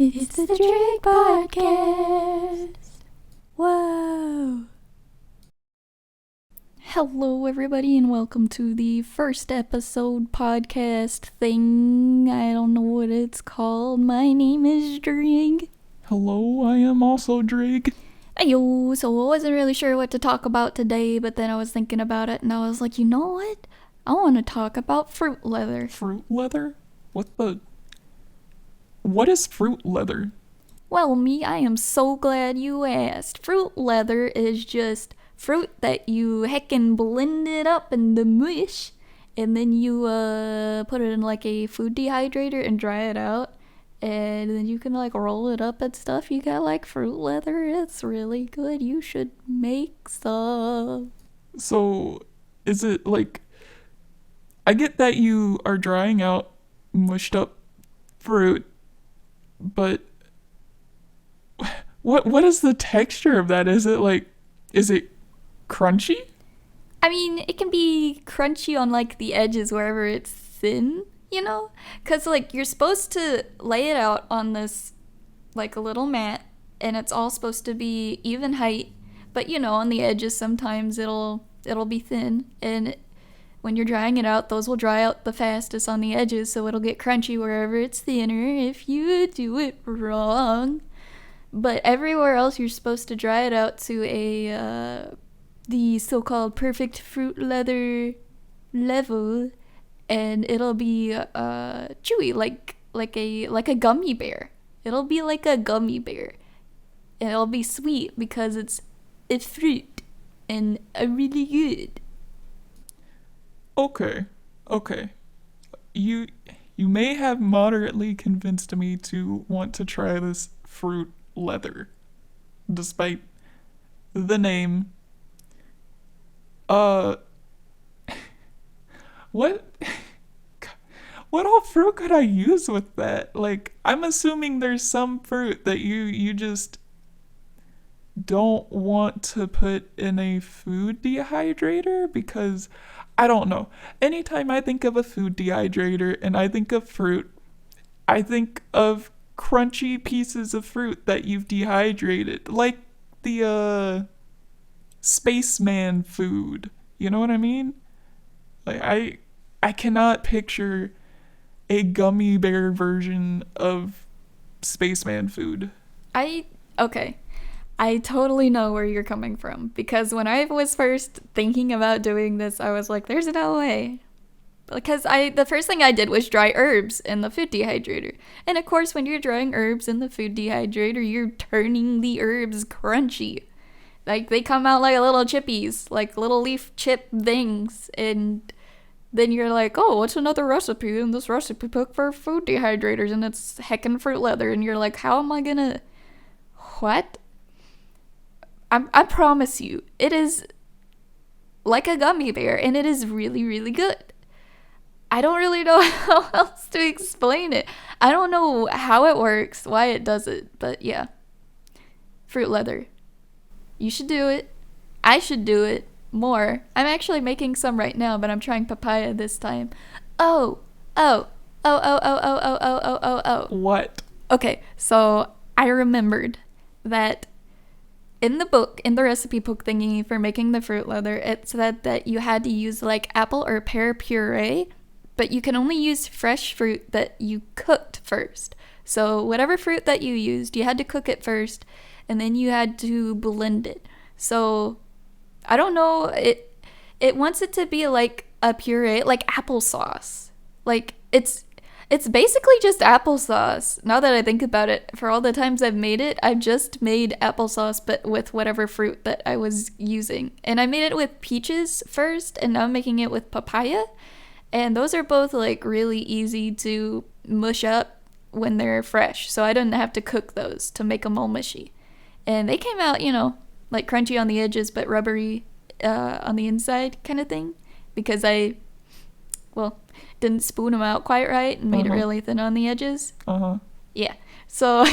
It's the Drig podcast. Whoa. Hello, everybody, and welcome to the first episode podcast thing. I don't know what it's called. My name is Drig. Hello, I am also Drig. Ayo, so I wasn't really sure what to talk about today, but then I was thinking about it, and I was like, you know what? I want to talk about fruit leather. Fruit leather? What is fruit leather? Well, I am so glad you asked. Fruit leather is just fruit that you heckin' blend it up in the mush, and then you put it in like a food dehydrator and dry it out, and then you can like roll it up and stuff. You got like fruit leather. It's really good. You should make some. So, is it like... I get that you are drying out mushed up fruit, but what is the texture of that? Is it crunchy? I mean, it can be crunchy on like the edges wherever it's thin, you know? Because like you're supposed to lay it out on this like a little mat, and it's all supposed to be even height, but you know, on the edges sometimes it'll be thin, and when you're drying it out, those will dry out the fastest on the edges, so it'll get crunchy wherever it's thinner if you do it wrong. But everywhere else, you're supposed to dry it out to the so-called perfect fruit leather level, and it'll be chewy like a gummy bear. It'll be like a gummy bear, and it'll be sweet because it's fruit and really good. Okay. You may have moderately convinced me to want to try this fruit leather, despite the name. What what all fruit could I use with that? Like, I'm assuming there's some fruit that you just don't want to put in a food dehydrator, because I don't know. Anytime I think of a food dehydrator and I think of fruit, I think of crunchy pieces of fruit that you've dehydrated, like the spaceman food. You know what I mean? Like I cannot picture a gummy bear version of spaceman food. Okay. I totally know where you're coming from, because when I was first thinking about doing this, I was like, there's no way. Because the first thing I did was dry herbs in the food dehydrator. And of course, when you're drying herbs in the food dehydrator, you're turning the herbs crunchy. Like, they come out like little chippies, like little leaf chip things. And then you're like, oh, what's another recipe in this recipe book for food dehydrators? And it's heckin' fruit leather. And you're like, how am I gonna... What? I promise you, it is like a gummy bear, and it is really, really good. I don't really know how else to explain it. I don't know how it works, why it does it, but yeah. Fruit leather. You should do it. I should do it more. I'm actually making some right now, but I'm trying papaya this time. Oh. What? Okay, so I remembered that in the recipe book thingy for making the fruit leather, it said that you had to use like apple or pear puree, but you can only use fresh fruit that you cooked first. So whatever fruit that you used, you had to cook it first, and then you had to blend it. So I don't know, it wants it to be like a puree, like applesauce. Like it's basically just applesauce. Now that I think about it, for all the times I've made it, I've just made applesauce, but with whatever fruit that I was using. And I made it with peaches first, and now I'm making it with papaya. And those are both like really easy to mush up when they're fresh. So I didn't have to cook those to make them all mushy. And they came out, you know, like crunchy on the edges, but rubbery on the inside kind of thing. Because didn't spoon them out quite right and made it really thin on the edges. Yeah. So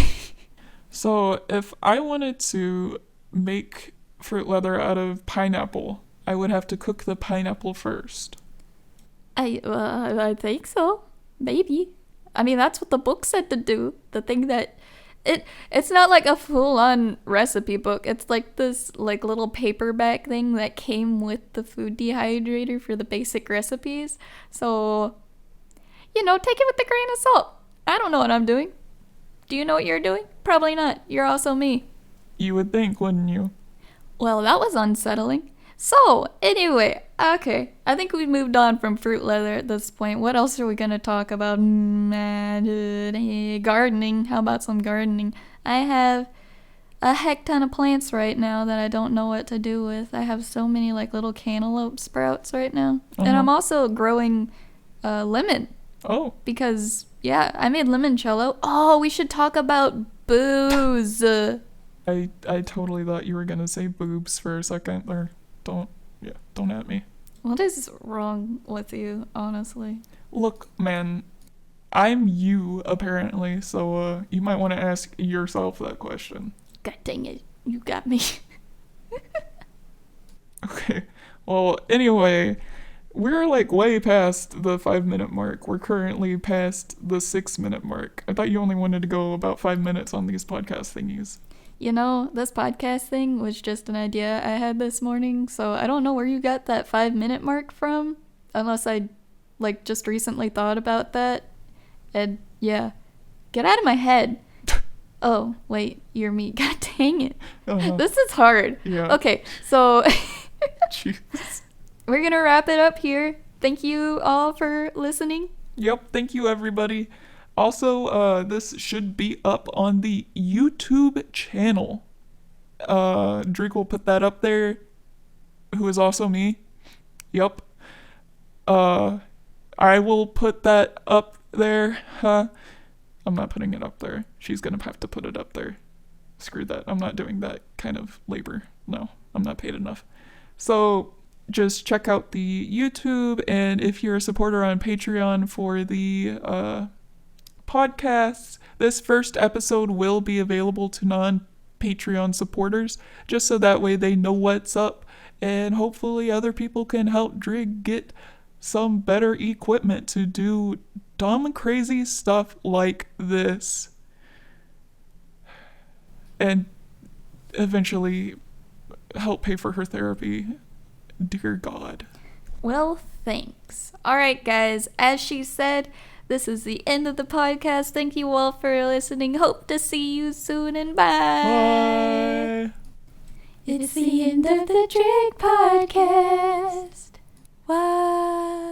So if I wanted to make fruit leather out of pineapple, I would have to cook the pineapple first. I think so. Maybe. I mean, that's what the book said to do. The thing that it's not like a full-on recipe book. It's like this like little paperback thing that came with the food dehydrator for the basic recipes. So, take it with a grain of salt. I don't know what I'm doing. Do you know what you're doing? Probably not. You're also me. You would think, wouldn't you? Well, that was unsettling. So, anyway, okay. I think we moved on from fruit leather at this point. What else are we going to talk about? Gardening. How about some gardening? I have a heck ton of plants right now that I don't know what to do with. I have so many like little cantaloupe sprouts right now. And I'm also growing lemon. Oh. Because, yeah, I made limoncello. Oh, we should talk about booze. I totally thought you were going to say boobs for a second. Or don't at me. What is wrong with you, honestly? Look, man, I'm you, apparently, so you might want to ask yourself that question. God dang it, you got me. Okay, well, anyway, we're like way past the 5-minute mark. We're currently past the 6-minute mark. I thought you only wanted to go about 5 minutes on these podcast thingies. This podcast thing was just an idea I had this morning, so I don't know where you got that 5-minute mark from, unless I, just recently thought about that. And, yeah, get out of my head. Oh, wait, you're me. God dang it. This is hard. Yeah. Okay, so Jesus. We're gonna wrap it up here. Thank you all for listening. Yep, thank you, everybody. Also, this should be up on the YouTube channel. Drig will put that up there, who is also me. Yep. I will put that up there. I'm not putting it up there. She's gonna have to put it up there. Screw that. I'm not doing that kind of labor. No, I'm not paid enough. So just check out the YouTube, and if you're a supporter on Patreon for the podcasts, this first episode will be available to non-Patreon supporters, just so that way they know what's up, and hopefully other people can help Drig get some better equipment to do dumb, crazy stuff like this, and eventually help pay for her therapy. Dear God. Well, thanks. All right, guys, as she said, this is the end of the podcast. Thank you all for listening. Hope to see you soon, and bye. Bye. It's the end of the Drig podcast. Why?